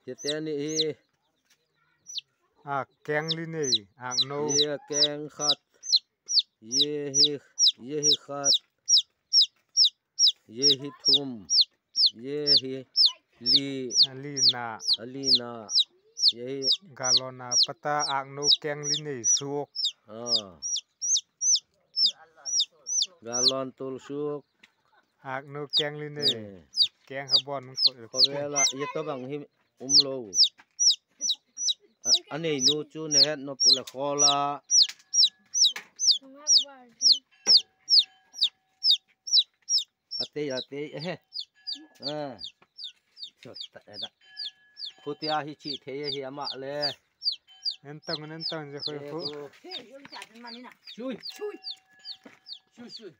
Thế tên này keng li này nâu ye keng khát ye hi khát ye hi thum ye hi li na alina ye hi galona pata nâu keng li này suok galon tul suk nâu keng li này keng habon có vẻ là ye to bằng hi lâu anh ấy nu chu này hết nó bùa khó là ate he chốt tại đó putia hi chi thế hi ama le nên tông rồi khơi phụ chui chui chui chui